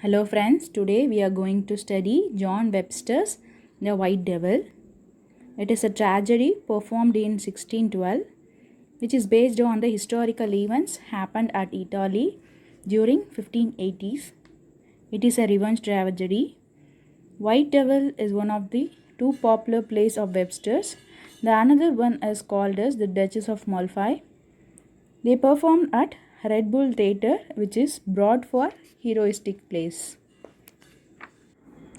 Hello friends, today we are going to study John Webster's The White Devil. It is a tragedy performed in 1612 which is based on the historical events happened at Italy during 1580s. It is a revenge tragedy. White Devil is one of the two popular plays of Webster's. The another one is called as The Duchess of Malfi. They performed at Red Bull Theatre, which is broad for heroistic plays.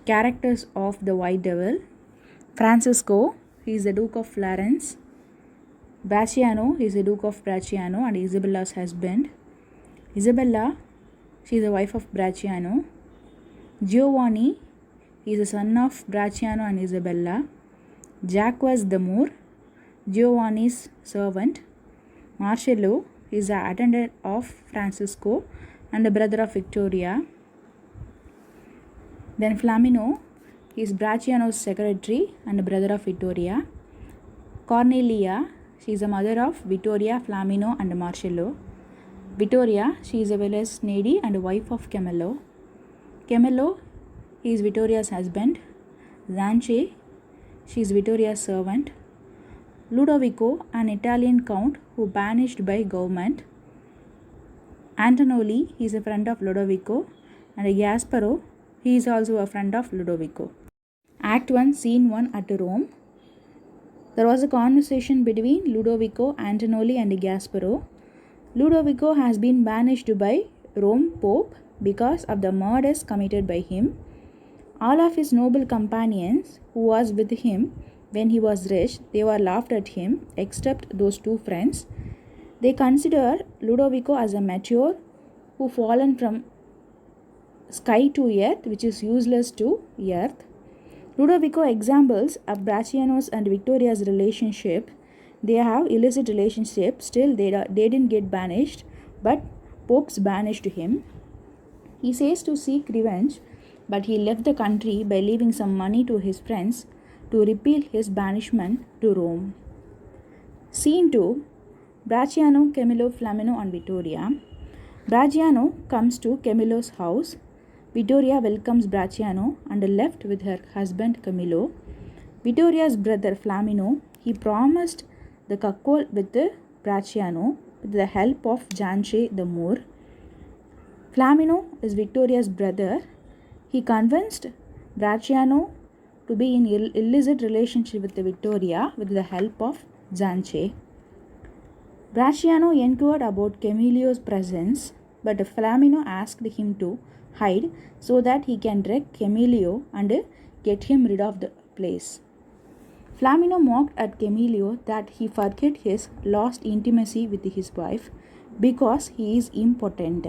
Characters of the White Devil: Francisco, he is the Duke of Florence. Bracciano, he is the Duke of Bracciano and Isabella's husband. Isabella, she is the wife of Bracciano. Giovanni, he is the son of Bracciano and Isabella. Jacques the Moor, Giovanni's servant. Marcello is the attendant of Francisco and the brother of Victoria. Then Flamino, he is Bracciano's secretary and the brother of Vittoria. Cornelia, she is the mother of Vittoria, Flamino and Marcello. Vittoria, she is a village lady and wife of Camillo. Camillo, he is Vittoria's husband. Zance, she is Vittoria's servant. Ludovico, an Italian count who banished by government. Antonoli, he is a friend of Ludovico. And Gasparo, he is also a friend of Ludovico. Act 1, Scene 1 at Rome. There was a conversation between Ludovico, Antonoli and Gasparo. Ludovico has been banished by Rome Pope because of the murders committed by him. All of his noble companions who was with him when he was rich, they were laughed at him except those two friends. They consider Ludovico as a meteor who fallen from sky to earth, which is useless to earth. Ludovico examples of Bracciano's and Victoria's relationship. They have illicit relationship, still they didn't get banished, but popes banished him. He says to seek revenge, but he left the country by leaving some money to his friends to repeal his banishment to Rome. Scene 2, Bracciano, Camillo, Flamino and Vittoria. Bracciano comes to Camillo's house. Vittoria welcomes Bracciano and left with her husband Camillo. Vittoria's brother Flamino, he promised the cuckold with Bracciano with the help of Zance the Moor. Flamino is Vittoria's brother. He convinced Bracciano to be in illicit relationship with Vittoria with the help of Zance. Bracciano inquired about Camillo's presence, but Flamino asked him to hide so that he can wreck Camillo and get him rid of the place. Flamino mocked at Camillo that he forget his lost intimacy with his wife because he is impotent.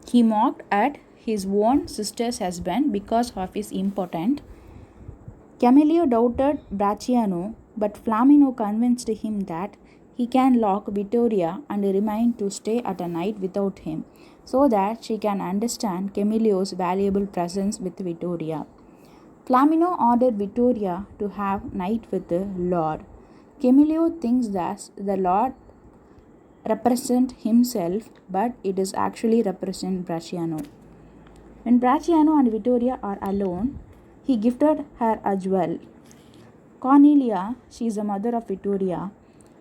He mocked at his own sister's husband because of his impotence. Camillo doubted Bracciano, but Flamino convinced him that he can lock Vittoria and remain to stay at a night without him, so that she can understand Camillo's valuable presence with Vittoria. Flamino ordered Vittoria to have night with the Lord. Camillo thinks that the Lord represents himself, but it is actually represent Bracciano. When Bracciano and Vittoria are alone, he gifted her a jewel. Cornelia, she is the mother of Vittoria.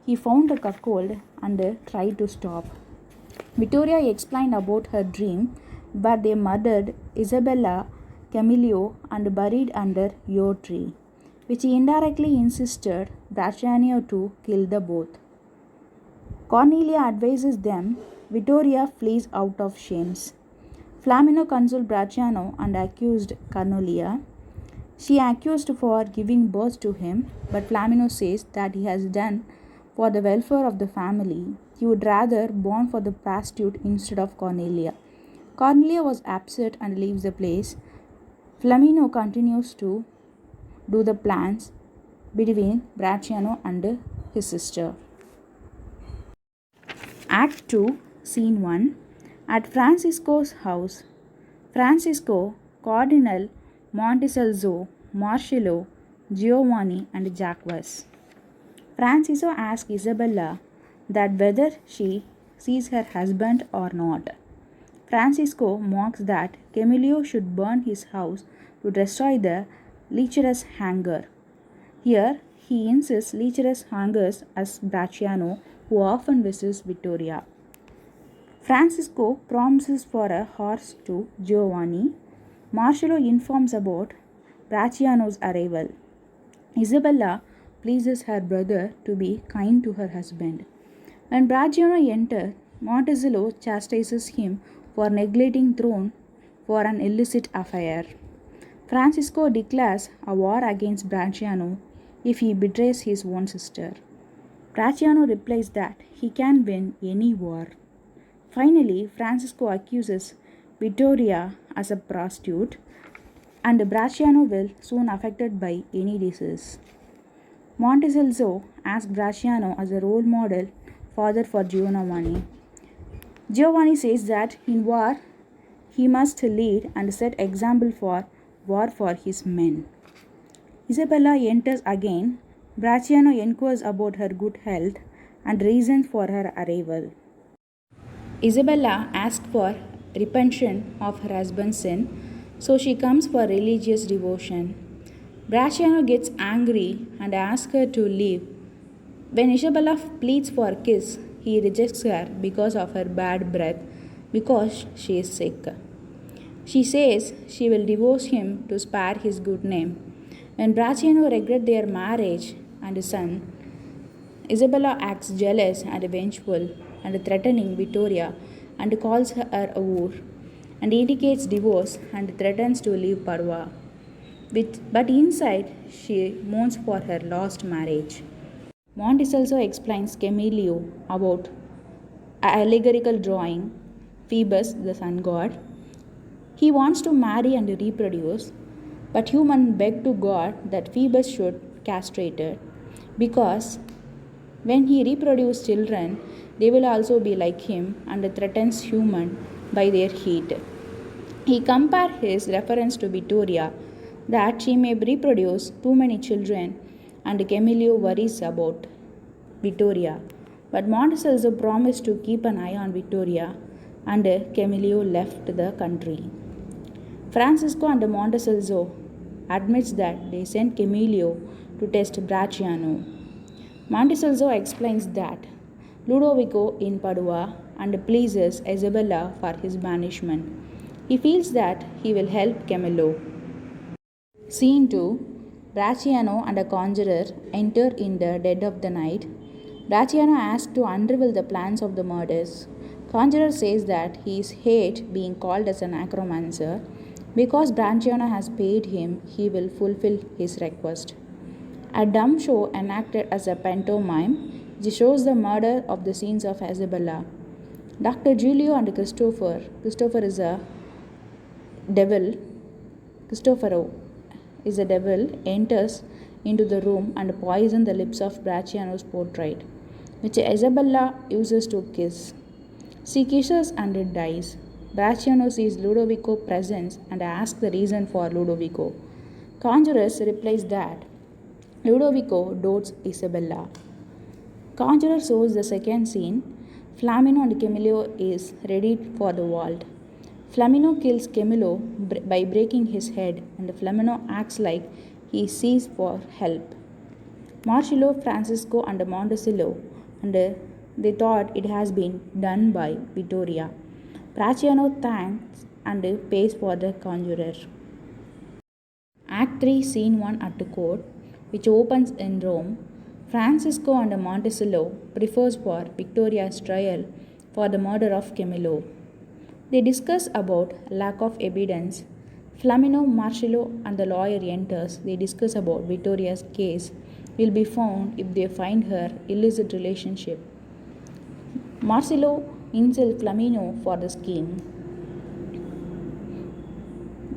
He found a cuckold and tried to stop. Vittoria explained about her dream, but they murdered Isabella, Camillo and buried under your tree, which he indirectly insisted Bracciano to kill the both. Cornelia advises them. Vittoria flees out of shames. Flamino consoled Bracciano and accused Cornelia. She accused for giving birth to him, but Flamino says that he has done for the welfare of the family. He would rather born for the prostitute instead of Cornelia. Cornelia was upset and leaves the place. Flamino continues to do the plans between Bracciano and his sister. Act 2, Scene 1. At Francisco's house. Francisco, Cardinal, Monticello, Marcello, Giovanni and Jacques. Francisco asks Isabella that whether she sees her husband or not. Francisco mocks that Camillo should burn his house to destroy the lecherous hanger. Here, he insists lecherous hangers as Bracciano, who often visits Vittoria. Francisco promises for a horse to Giovanni. Marcello informs about Bracciano's arrival. Isabella pleases her brother to be kind to her husband. When Bracciano enters, Monticello chastises him for neglecting throne for an illicit affair. Francisco declares a war against Bracciano if he betrays his own sister. Bracciano replies that he can win any war. Finally, Francisco accuses Vittoria as a prostitute, and Bracciano will soon affected by any disease. Monticello asks Bracciano as a role model father for Giovanni. Giovanni says that in war he must lead and set example for war for his men. Isabella enters again. Bracciano inquires about her good health and reasons for her arrival. Isabella asks for repentance of her husband's sin, so she comes for religious devotion. Bracciano gets angry and asks her to leave. When Isabella pleads for a kiss, he rejects her because of her bad breath, because she is sick. She says she will divorce him to spare his good name. When Bracciano regrets their marriage and son, Isabella acts jealous and vengeful and threatening Vittoria and calls her a whore and indicates divorce and threatens to leave Padua. But inside, she mourns for her lost marriage. Monticello explains Camillo about an allegorical drawing, Phoebus, the sun god. He wants to marry and reproduce, but humans beg to God that Phoebus should castrate it, because when he reproduces children, they will also be like him and threatens human by their heat. He compares his reference to Vittoria, that she may reproduce too many children, and Camillo worries about Vittoria. But Monticello promised to keep an eye on Vittoria, and Camillo left the country. Francisco and Monticello admits that they sent Camillo to test Bracciano. Monticello explains that Ludovico in Padua and pleases Isabella for his banishment. He feels that he will help Camillo. Scene 2. Bracciano and a conjurer enter in the dead of the night. Bracciano asks to unravel the plans of the murders. Conjurer says that he hates being called as an necromancer. Because Bracciano has paid him, he will fulfill his request. A dumb show enacted as a pantomime shows the murder of the scenes of Isabella. Dr. Giulio and Christopher is a devil. Cristoforo is a devil, enters into the room and poisons the lips of Bracciano's portrait, which Isabella uses to kiss. She kisses and it dies. Bracciano sees Ludovico present and asks the reason for Ludovico. Conjurers replies that Ludovico dotes Isabella. Conjurer shows the second scene. Flamino and Camillo is ready for the vault. Flamino kills Camillo by breaking his head, and Flamino acts like he sees for help. Marcello, Francisco, and Monticello, and they thought it has been done by Vittoria. Bracciano thanks and pays for the conjurer. Act 3, Scene 1 at the court, which opens in Rome. Francisco and Monticello prefers for Vittoria's trial for the murder of Camillo. They discuss about lack of evidence. Flamino, Marcello, and the lawyer enters. They discuss about Vittoria's case will be found if they find her illicit relationship. Marcello insults Flamino for the scheme.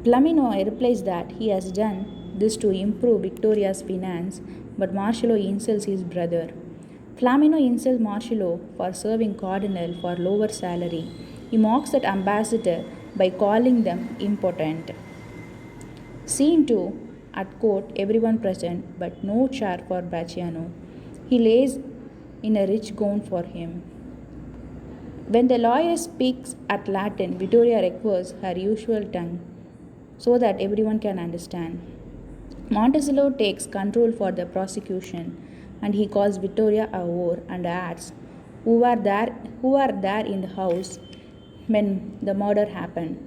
Flamino replies that he has done this to improve Vittoria's finance, but Marcello insults his brother. Flamino insults Marcello for serving Cardinal for lower salary. He mocks that ambassador by calling them impotent. Scene 2. At court, everyone present, but no chair for Bracciano. He lays in a rich gown for him. When the lawyer speaks at Latin, Vittoria recovers her usual tongue so that everyone can understand. Monticello takes control for the prosecution and he calls Vittoria a whore and asks who are there in the house when the murder happened.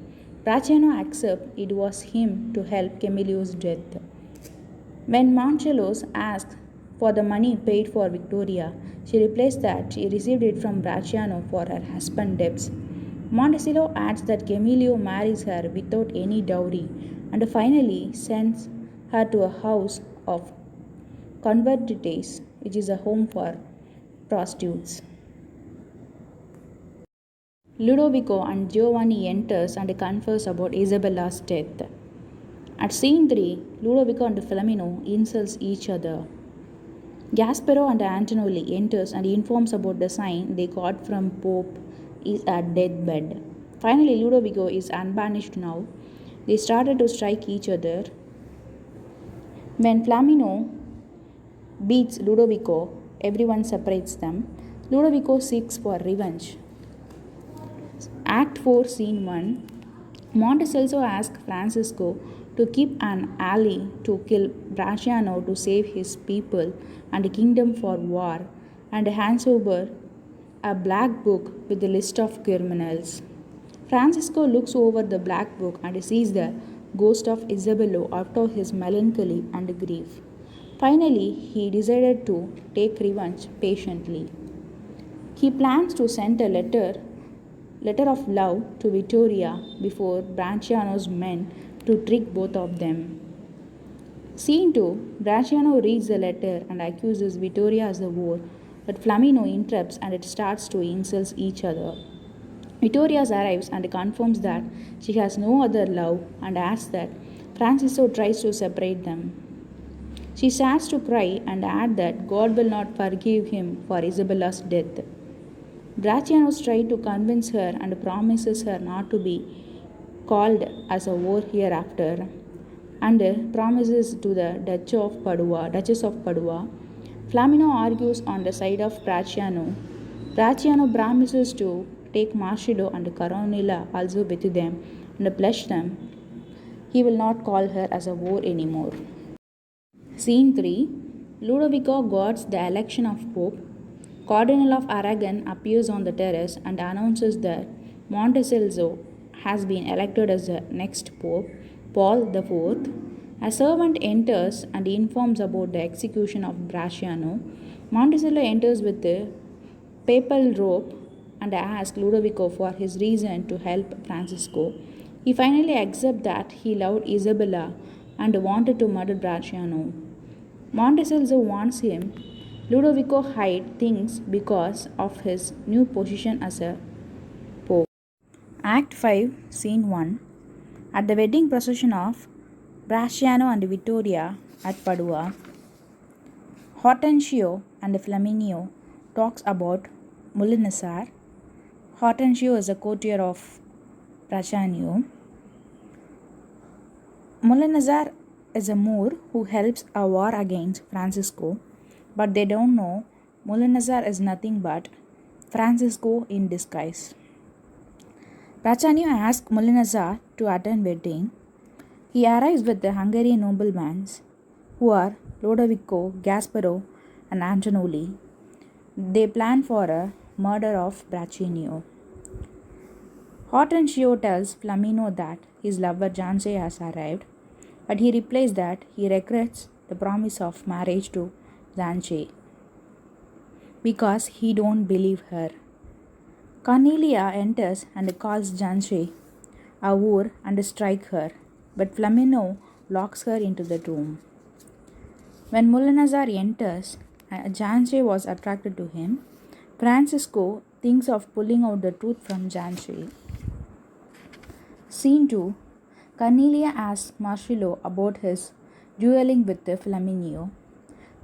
Bracciano accepts it was him to help Camillo's death. When Monticello asks for the money paid for Victoria, she replies that she received it from Bracciano for her husband's debts. Monticello adds that Camillo marries her without any dowry and finally sends her to a house of convertites, which is a home for prostitutes. Ludovico and Giovanni enters and confers about Isabella's death. At scene 3, Ludovico and Flamino insults each other. Gasparo and Antonelli enters and informs about the sign they got from Pope is at deathbed. Finally, Ludovico is unbanished now. They started to strike each other. When Flamino beats Ludovico, everyone separates them. Ludovico seeks for revenge. Act 4, Scene 1. Monticello asks Francisco to keep an ally to kill Bracciano to save his people and kingdom for war and hands over a black book with a list of criminals. Francisco looks over the black book and sees the ghost of Isabello out of his melancholy and grief. Finally, he decided to take revenge patiently. He plans to send a letter of love to Vittoria before Bracciano's men to trick both of them. Scene 2. Bracciano reads the letter and accuses Vittoria as a whore, but Flamino interrupts and it starts to insult each other. Vittoria arrives and confirms that she has no other love and asks that Francisco tries to separate them. She starts to cry and adds that God will not forgive him for Isabella's death. Bracciano tries to convince her and promises her not to be called as a whore hereafter, and promises to the Duchess of Padua. Flamino argues on the side of Bracciano. Bracciano promises to take Marcello and Coronilla also with them and pledge them he will not call her as a whore anymore. Scene 3. Ludovico guards the election of Pope. Cardinal of Aragon appears on the terrace and announces that Monticello has been elected as the next Pope, Paul IV. A servant enters and informs about the execution of Bracciano. Monticello enters with the papal robe and asks Ludovico for his reason to help Francisco. He finally accepts that he loved Isabella and wanted to murder Bracciano. Monticello warns him Ludovico hid things because of his new position as a pope. Act 5, Scene 1. At the wedding procession of Bracciano and Vittoria at Padua, Hortensio and Flaminio talks about Mulinazar. Hortensio is a courtier of Bracciano. Mulinazar is a Moor who helps a war against Francisco, but they don't know Mulinazar is nothing but Francisco in disguise. Bracciano asks Mulinazar to attend wedding. He arrives with the Hungarian noblemen who are Lodovico, Gasparo and Antonelli. They plan for a murder of Bracciano. Hortensio tells Flamino that his lover Janse has arrived, but he replies that he regrets the promise of marriage to Janse because he don't believe her. Cornelia enters and calls Janse a whore and strikes her, but Flamino locks her into the room. When Mulinazar enters, Janse was attracted to him. Francisco thinks of pulling out the truth from Janse. Scene 2. Cornelia asks Marcello about his dueling with Flaminio.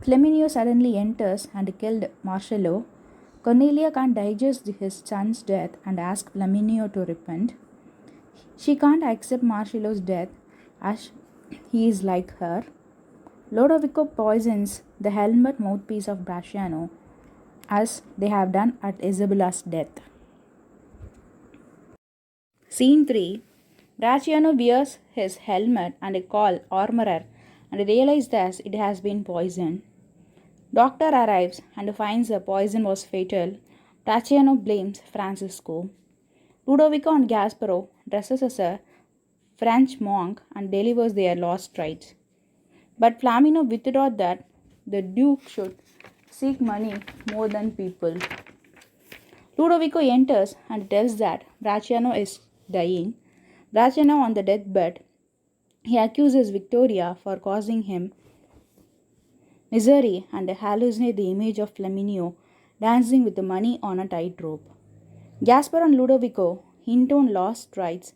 Flaminio suddenly enters and kills Marcello. Cornelia can't digest his son's death and asks Flaminio to repent. She can't accept Marcello's death as he is like her. Lodovico poisons the helmet mouthpiece of Bracciano as they have done at Isabella's death. Scene 3. Bracciano wears his helmet and call armorer and realizes that it has been poisoned. Doctor arrives and finds the poison was fatal. Bracciano blames Francisco. Ludovico and Gasparo dresses as a French monk and delivers their lost rights. But Flamino withdraws that the Duke should seek money more than people. Ludovico enters and tells that Bracciano is dying. Bracciano on the deathbed, he accuses Victoria for causing him misery and hallucinates the image of Flaminio dancing with the money on a tightrope. Gaspar and Ludovico intone lost rights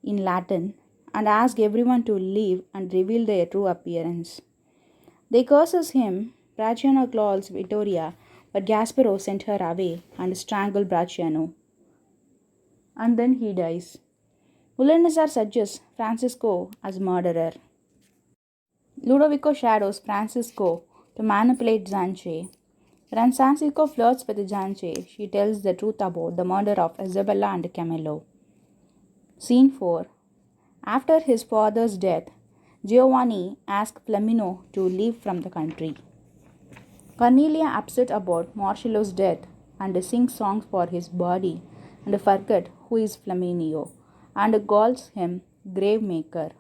in Latin and ask everyone to leave and reveal their true appearance. They curses him. Bracciano calls Vittoria, but Gasparo sent her away and strangled Bracciano. And then he dies. Ulanazar suggests Francisco as murderer. Ludovico shadows Francisco to manipulate Zanche. When Francisco flirts with Zanche, she tells the truth about the murder of Isabella and Camillo. Scene 4. After his father's death, Giovanni asks Flamino to leave from the country. Cornelia, upset about Marcello's death, and sings songs for his body and forget who is Flaminio and calls him Gravemaker.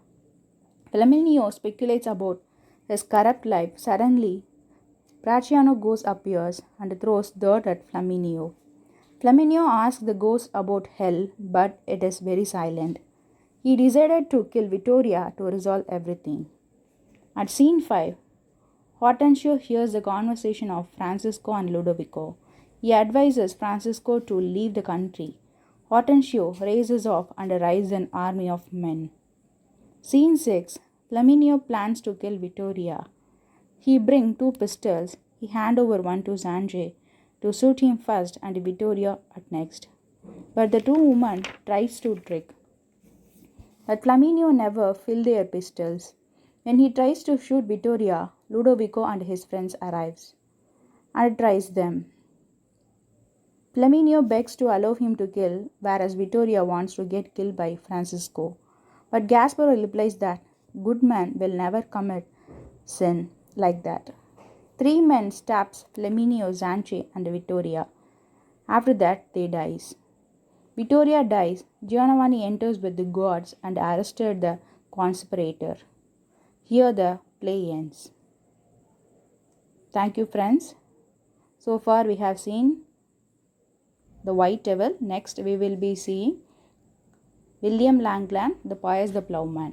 Flaminio speculates about his corrupt life. Suddenly, Bracciano ghost appears and throws dirt at Flaminio. Flaminio asks the ghost about hell, but it is very silent. He decided to kill Vittoria to resolve everything. At scene 5, Hortensio hears the conversation of Francisco and Ludovico. He advises Francisco to leave the country. Hortensio races off and raises an army of men. Scene 6. Flaminio plans to kill Vittoria. He brings 2 pistols. He hands over one to Zanche to shoot him first and Vittoria at next. But the 2 women tries to trick. But Flaminio never fill their pistols. When he tries to shoot Vittoria, Ludovico and his friends arrives and tries them. Flaminio begs to allow him to kill, whereas Vittoria wants to get killed by Francisco. But Gasparo replies that good man will never commit sin like that. 3 men stabs Flaminio, Zanche and Vittoria. After that, they dies. Vittoria dies. Giovanni enters with the gods and arrested the conspirator. Here the play ends. Thank you, friends. So far we have seen the White Devil. Next we will be seeing William Langland, the Pious the Plowman.